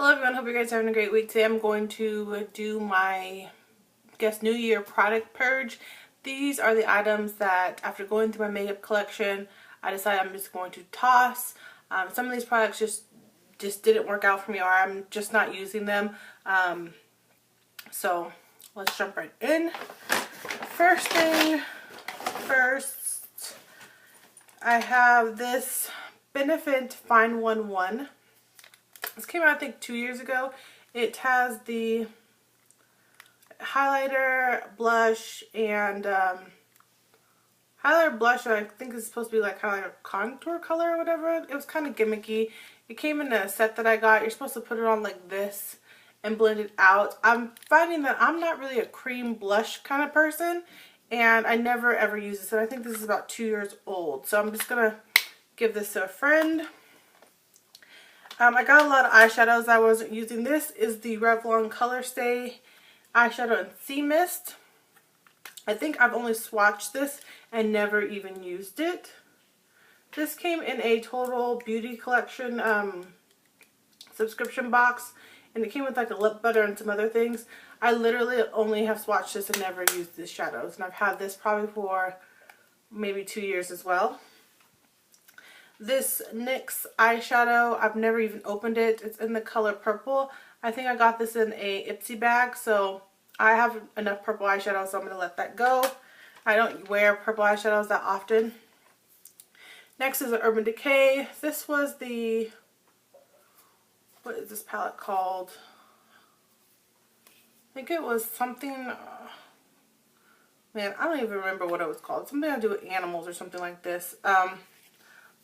Hello everyone, hope you guys are having a great week. Today I'm going to do my, New Year product purge. These are the items that after going through my makeup collection, I decided I'm just going to toss. Some of these products just didn't work out for me, or I'm just not using them. So let's jump right in. First thing first, I have this Benefit Fine 1-1. This came out I think 2 years ago. It has the highlighter, blush, and highlighter, blush, and I think it's supposed to be like highlighter contour color or whatever. It was kind of gimmicky. It came in a set that I got. You're supposed to put it on like this and blend it out. I'm finding that I'm not really a cream blush kind of person, and I never ever use this. And I think this is about 2 years old. So I'm just going to give this to a friend. I got a lot of eyeshadows I wasn't using. This is the Revlon Color Stay eyeshadow in Sea Mist. I think I've only swatched this and never even used it. This came in a Total Beauty Collection subscription box, and it came with like a lip butter and some other things. I literally only have swatched this and never used these shadows, and I've had this probably for maybe 2 years as well. This NYX eyeshadow, I've never even opened it. It's in the color purple. I think I got this in a Ipsy bag, so I have enough purple eyeshadow, so I'm going to let that go. I don't wear purple eyeshadows that often. Next is an Urban Decay. This was the, what is this palette called? I think it was something, man, I don't even remember what it was called. Something to do with animals or something like this.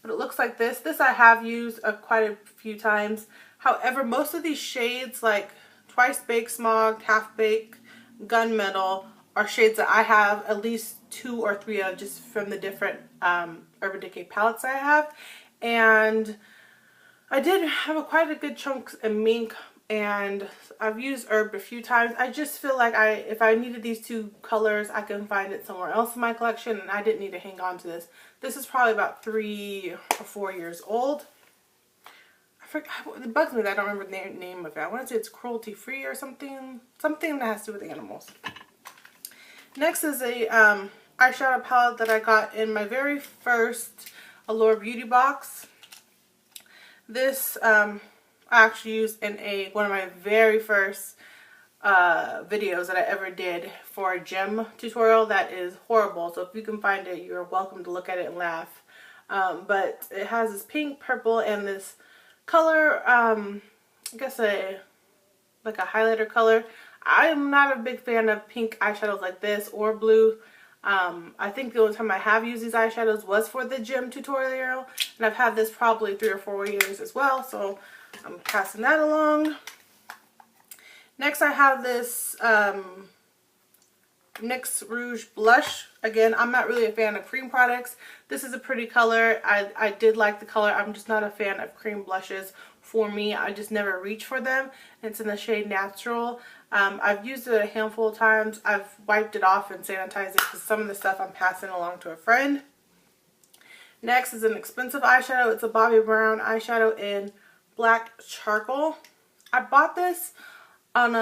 But it looks like this. This I have used quite a few times. However, most of these shades, like Twice Baked Smog, Half Baked, Gunmetal, are shades that I have at least 2 or 3 of just from the different Urban Decay palettes I have. And I did have quite a good chunk in Mink, and I've used Herb a few times. I just feel like if I needed these 2 colors, I can find it somewhere else in my collection, and I didn't need to hang on to this. This is probably about 3 or 4 years old. I forget, it bugs me that I don't remember the name of it. I want to say it's cruelty free or something. Something that has to do with animals. Next is a eyeshadow palette that I got in my very first Allure Beauty box. This I actually used in one of my very first videos that I ever did for a gem tutorial that is horrible. So if you can find it, you're welcome to look at it and laugh. But it has this pink, purple, and this color, I guess like a highlighter color. I'm not a big fan of pink eyeshadows like this or blue. I think the only time I have used these eyeshadows was for the gem tutorial, and I've had this probably 3 or 4 years as well, so I'm passing that along. Next I have this NYX Rouge Blush. Again, I'm not really a fan of cream products. This is a pretty color. I did like the color. I'm just not a fan of cream blushes for me. I just never reach for them. It's in the shade Natural. I've used it a handful of times. I've wiped it off and sanitized it because some of the stuff I'm passing along to a friend. Next is an expensive eyeshadow. It's a Bobbi Brown eyeshadow in Black Charcoal. I bought this on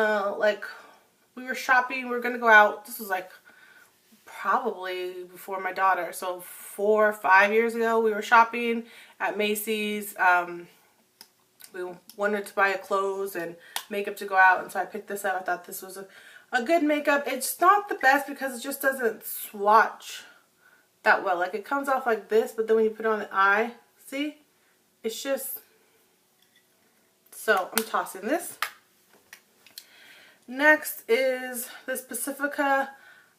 we were shopping, we were going to go out. This was like probably before my daughter, so 4 or 5 years ago. We were shopping at Macy's. We wanted to buy clothes and makeup to go out, and so I picked this up. I thought this was a good makeup. It's not the best because it just doesn't swatch that well. Like, it comes off like this, but then when you put it on the eye, see? It's just... So, I'm tossing this. Next is this Pacifica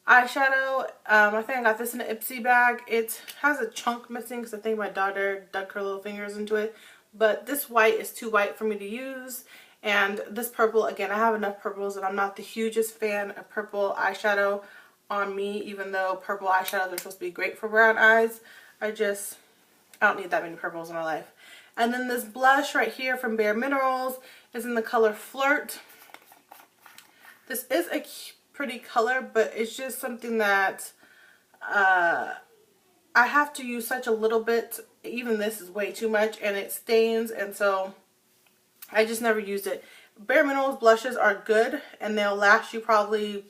eyeshadow. I think I got this in an Ipsy bag. It has a chunk missing because I think my daughter dug her little fingers into it. But this white is too white for me to use. And this purple, again, I have enough purples, and I'm not the hugest fan of purple eyeshadow on me, even though purple eyeshadows are supposed to be great for brown eyes. I don't need that many purples in my life. And then this blush right here from Bare Minerals is in the color Flirt. This is a pretty color, but it's just something that I have to use such a little bit. Even this is way too much, and it stains, and so I just never used it. Bare Minerals blushes are good and they'll last you probably,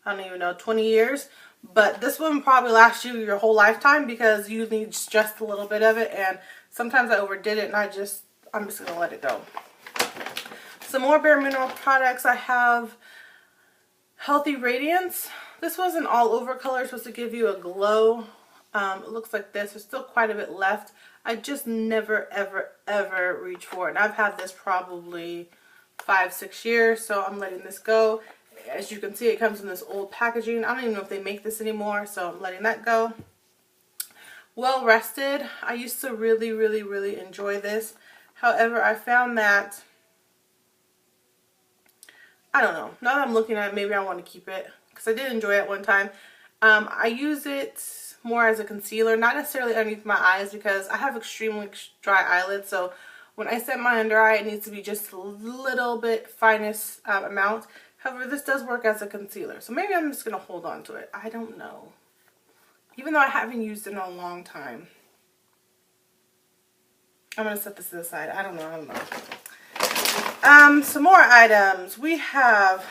I don't even know, 20 years. But this one probably lasts you your whole lifetime because you need just a little bit of it. And sometimes I overdid it and I'm just going to let it go. Some more Bare Minerals products. I have Healthy Radiance. This was an all over color, supposed to give you a glow. It looks like this. There's still quite a bit left. I just never, ever reach for it. And I've had this probably 5-6 years, so I'm letting this go. As you can see, it comes in this old packaging. I don't even know if they make this anymore, so I'm letting that go. Well Rested. I used to really enjoy this. However, I found that, I don't know. Now that I'm looking at it, maybe I want to keep it because I did enjoy it one time. I use it more as a concealer, not necessarily underneath my eyes because I have extremely dry eyelids. So when I set my under eye, it needs to be just a little bit finest amount. However, this does work as a concealer. So maybe I'm just going to hold on to it. I don't know. Even though I haven't used it in a long time. I'm going to set this to the side. I don't know. Some more items. We have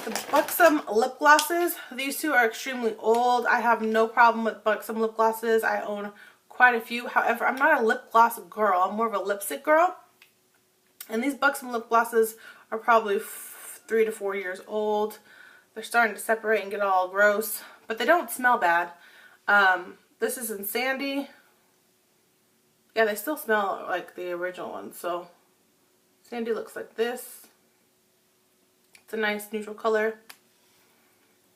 the Buxom lip glosses. These two are extremely old. I have no problem with Buxom lip glosses. I own quite a few. However, I'm not a lip gloss girl. I'm more of a lipstick girl. And these Buxom lip glosses are probably 3 to 4 years old. They're starting to separate and get all gross, but they don't smell bad. This is in Sandy. Yeah, they still smell like the original ones. So Sandy looks like this. It's a nice neutral color.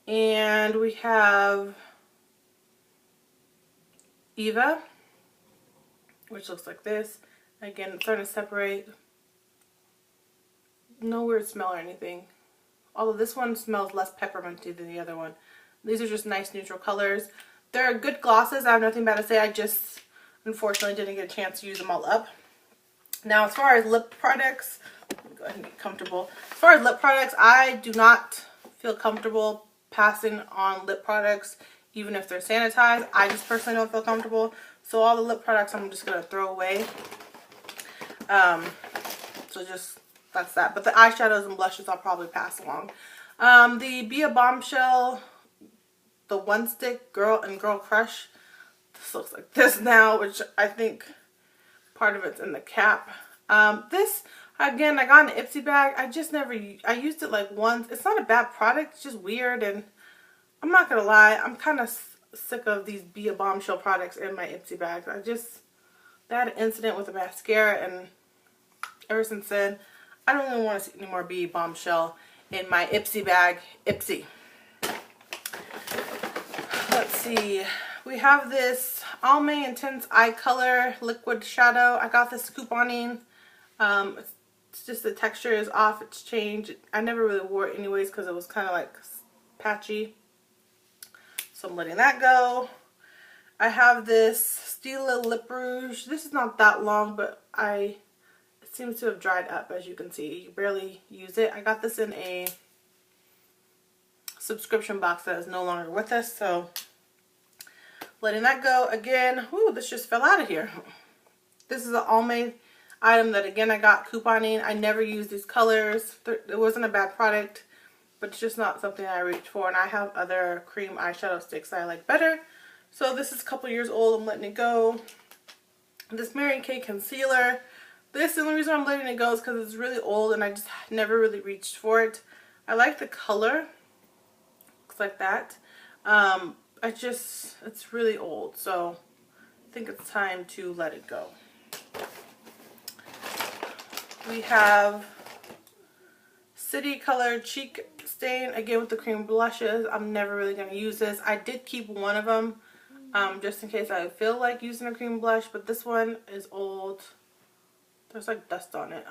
And we have Eva, which looks like this. Again, it's starting to separate. No weird smell or anything. Although this one smells less pepperminty than the other one. These are just nice neutral colors. They're good glosses. I have nothing bad to say. I just unfortunately didn't get a chance to use them all up. Now, as far as lip products, let me go ahead and get comfortable. As far as lip products, I do not feel comfortable passing on lip products, even if they're sanitized. I just personally don't feel comfortable. So all the lip products I'm just going to throw away. So just, that's that. But the eyeshadows and blushes I'll probably pass along. The Be a Bombshell, the One Stick Girl and Girl Crush. This looks like this now, which I think part of it's in the cap. This, again, I got an Ipsy bag. I just never, I used it like once. It's not a bad product. It's just weird. And I'm not going to lie, I'm kind of sick of these Be a Bombshell products in my Ipsy bags. I had an incident with a mascara, and ever since then, I don't really want to see any more Be a Bombshell in my Ipsy bag. Ipsy. Let's see. We have this Almay Intense Eye Color Liquid Shadow. I got this couponing. It's just the texture is off. It's changed. I never really wore it anyways because it was kind of like patchy. So I'm letting that go. I have this Stila Lip Rouge. This is not that long, but it seems to have dried up, as you can see. You barely use it. I got this in a subscription box that is no longer with us, so letting that go. Again, whoo, this just fell out of here. This is an Almay item that, again, I got couponing. I never use these colors. It wasn't a bad product, but it's just not something I reach for. And I have other cream eyeshadow sticks that I like better. So this is a couple years old. I'm letting it go. This Mary Kay concealer. This, the only reason I'm letting it go is because it's really old and I just never really reached for it. I like the color. Looks like that. It's really old, so I think it's time to let it go. We have City Color Cheek Stain, again with the cream blushes. I'm never really going to use this. I did keep one of them just in case I feel like using a cream blush, but this one is old. There's like dust on it.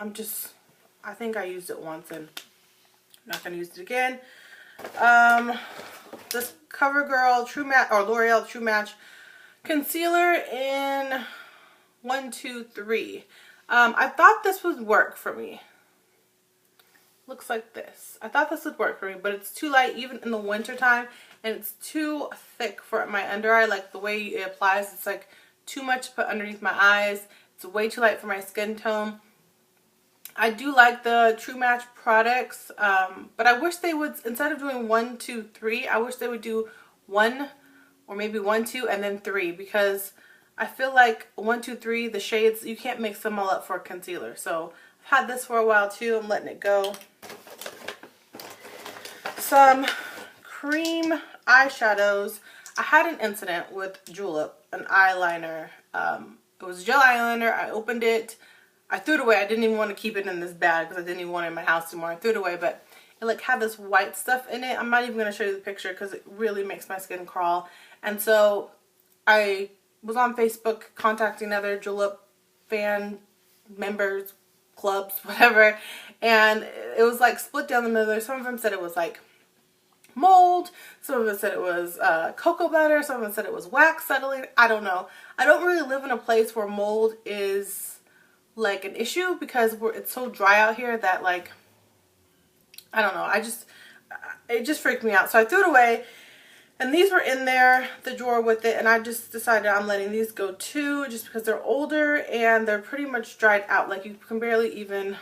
I think I used it once and I'm not going to use it again. This CoverGirl True Match, or L'Oreal True Match concealer in 1, 2, 3. I thought this would work for me. Looks like this. I thought this would work for me, but it's too light even in the winter time, and it's too thick for my under eye. Like the way it applies, it's like too much to put underneath my eyes, It's way too light for my skin tone. I do like the True Match products, but I wish they would, instead of doing 1, 2, 3, I wish they would do 1 or maybe 1, 2, and then 3, because I feel like 1, 2, 3, the shades, you can't mix them all up for a concealer. So I've had this for a while too. I'm letting it go. Some cream eyeshadows. I had an incident with Julep, an eyeliner. It was a gel eyeliner. I opened it. I threw it away. I didn't even want to keep it in this bag because I didn't even want it in my house anymore. I threw it away, but it like had this white stuff in it. I'm not even going to show you the picture because it really makes my skin crawl. And so I was on Facebook contacting other Julep fan members, clubs, whatever. And it was like split down the middle. Some of them said it was like mold. Some of them said it was cocoa butter. Some of them said it was wax settling. I don't know. I don't really live in a place where mold is like an issue because it's so dry out here that like, I don't know. It just freaked me out. So I threw it away, and these were in there, the drawer with it, and I just decided I'm letting these go too, just because they're older and they're pretty much dried out. Like you can barely even,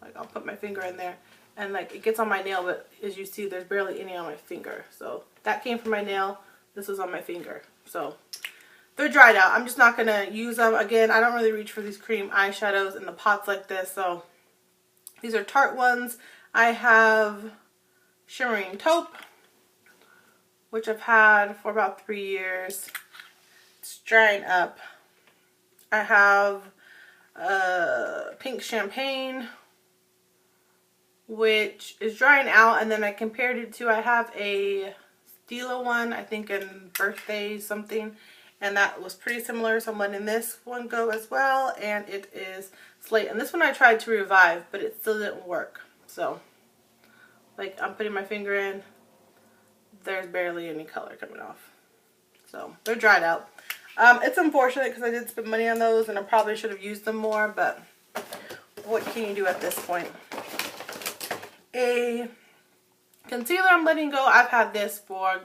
like I'll put my finger in there and like it gets on my nail, but as you see, there's barely any on my finger. So that came from my nail. This was on my finger. So they're dried out. I'm just not going to use them. Again, I don't really reach for these cream eyeshadows in the pots like this. So these are Tarte ones. I have Shimmering Taupe, which I've had for about 3 years. It's drying up. I have Pink Champagne, which is drying out. And then I compared it to, I have a Stila one, I think in Birthday something. And that was pretty similar, so I'm letting this one go as well. And it is Slate. And this one I tried to revive, but it still didn't work. So, like, I'm putting my finger in. There's barely any color coming off. So, they're dried out. It's unfortunate because I did spend money on those, and I probably should have used them more. But what can you do at this point? A concealer I'm letting go. I've had this for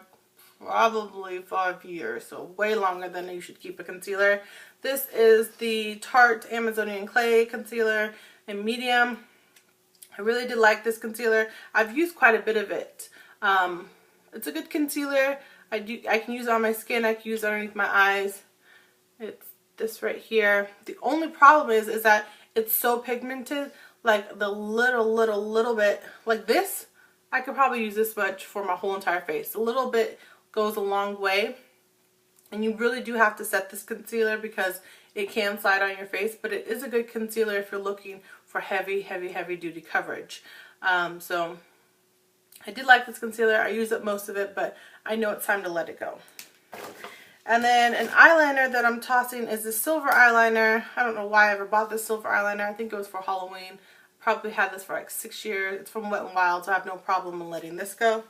probably 5 years, so way longer than you should keep a concealer. This is the Tarte Amazonian Clay Concealer in medium. I really did like this concealer. I've used quite a bit of it. It's a good concealer. I can use it on my skin. I can use it underneath my eyes. It's this right here. The only problem is that it's so pigmented. Like the little bit, like this, I could probably use this much for my whole entire face. A little bit goes a long way, and you really do have to set this concealer because it can slide on your face, but it is a good concealer if you're looking for heavy duty coverage. So I did like this concealer. I use up most of it, but I know it's time to let it go. And then an eyeliner that I'm tossing is this silver eyeliner. I don't know why I ever bought this silver eyeliner. I think it was for Halloween. Probably had this for like 6 years. It's from Wet n Wild, so I have no problem in letting this go.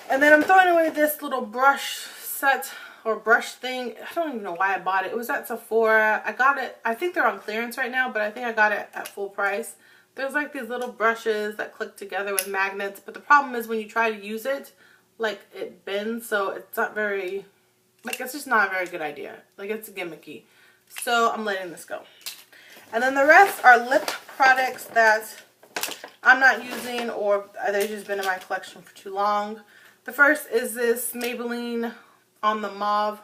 And then I'm throwing away this little brush set or brush thing. I don't even know why I bought it. It was at Sephora. I got it, I think they're on clearance right now, but I think I got it at full price. There's like these little brushes that click together with magnets, but the problem is when you try to use it, like it bends, so it's not very, like it's just not a very good idea. Like it's gimmicky. So I'm letting this go. And then the rest are lip products that I'm not using, or they've just been in my collection for too long. The first is this Maybelline On the Mauve.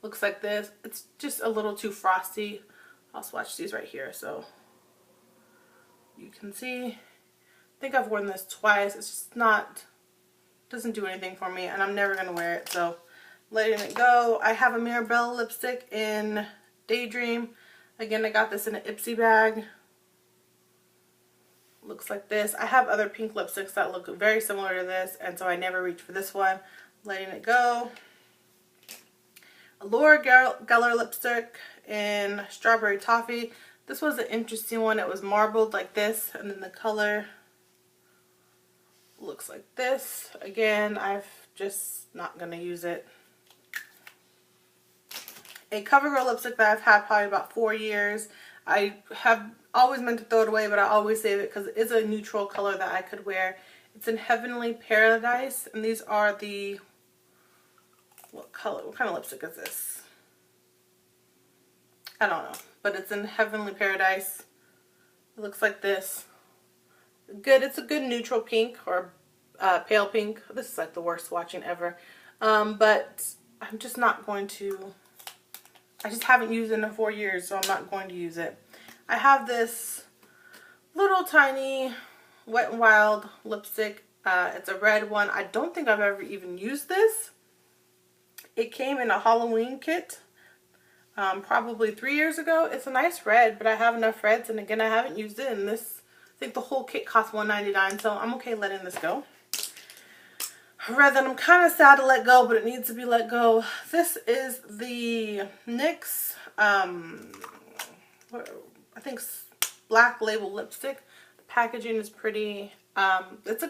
Looks like this. It's just a little too frosty. I'll swatch these right here so you can see. I think I've worn this twice. It's just not, doesn't do anything for me, and I'm never going to wear it, so letting it go. I have a Mirabelle lipstick in Daydream. Again, I got this in an Ipsy bag. Looks like this. I have other pink lipsticks that look very similar to this, and so I never reached for this one. Letting it go. A Laura Geller lipstick in Strawberry Toffee. This was an interesting one. It was marbled like this, and then the color looks like this. Again, I've just not going to use it. A CoverGirl lipstick that I've had probably about 4 years. I have always meant to throw it away, but I always save it because it is a neutral color that I could wear. It's in Heavenly Paradise, and these are the, what color, what kind of lipstick is this? I don't know, but it's in Heavenly Paradise. It looks like this. Good. It's a good neutral pink or pale pink. This is like the worst swatching ever. But I'm just not going to, I just haven't used it in 4 years, so I'm not going to use it. I have this little tiny Wet n Wild lipstick. It's a red one. I don't think I've ever even used this. It came in a Halloween kit probably 3 years ago. It's a nice red, but I have enough reds, and again, I haven't used it. And this, I think the whole kit cost $1.99, so I'm okay letting this go. A red that I'm kind of sad to let go, but it needs to be let go. This is the NYX, I think Black Label lipstick. The packaging is pretty. It's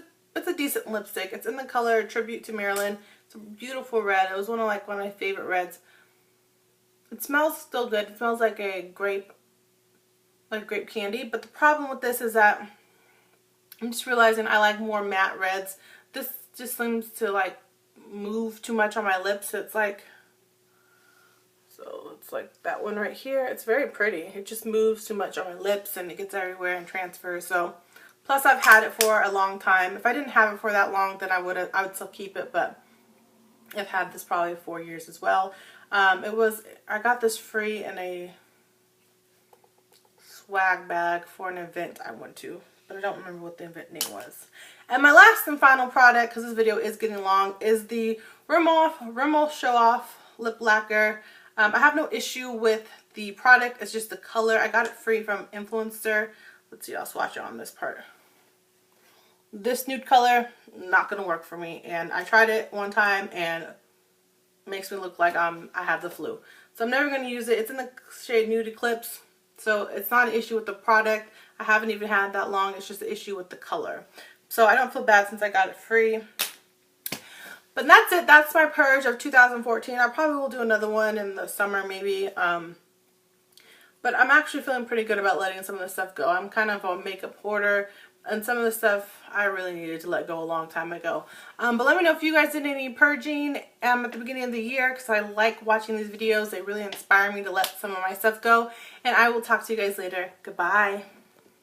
a decent lipstick. It's in the color Tribute to Marilyn. It's a beautiful red. It was one of my favorite reds. It smells still good. It smells like a grape candy. But the problem with this is that I'm just realizing I like more matte reds. This just seems to like move too much on my lips. It's like that one right here. It's very pretty. It just moves too much on my lips and it gets everywhere and transfers. So plus I've had it for a long time. If I didn't have it for that long, then I would still keep it, but I've had this probably 4 years as well. I got this free in a swag bag for an event I went to, but I don't remember what the event name was. And my last and final product, because this video is getting long, is the Rimmel Show Off Lip Lacquer. I have no issue with the product. It's just the color. I got it free from Influencer. Let's see, I'll swatch it on this part. This nude color, not going to work for me. And I tried it one time and it makes me look like I have the flu. So I'm never going to use it. It's in the shade Nude Eclipse. So it's not an issue with the product. I haven't even had it that long. It's just an issue with the color. So I don't feel bad since I got it free. But that's it. That's my purge of 2014. I probably will do another one in the summer maybe. But I'm actually feeling pretty good about letting some of this stuff go. I'm kind of a makeup hoarder. And some of the stuff I really needed to let go a long time ago. But let me know if you guys did any purging at the beginning of the year, because I like watching these videos. They really inspire me to let some of my stuff go. And I will talk to you guys later. Goodbye.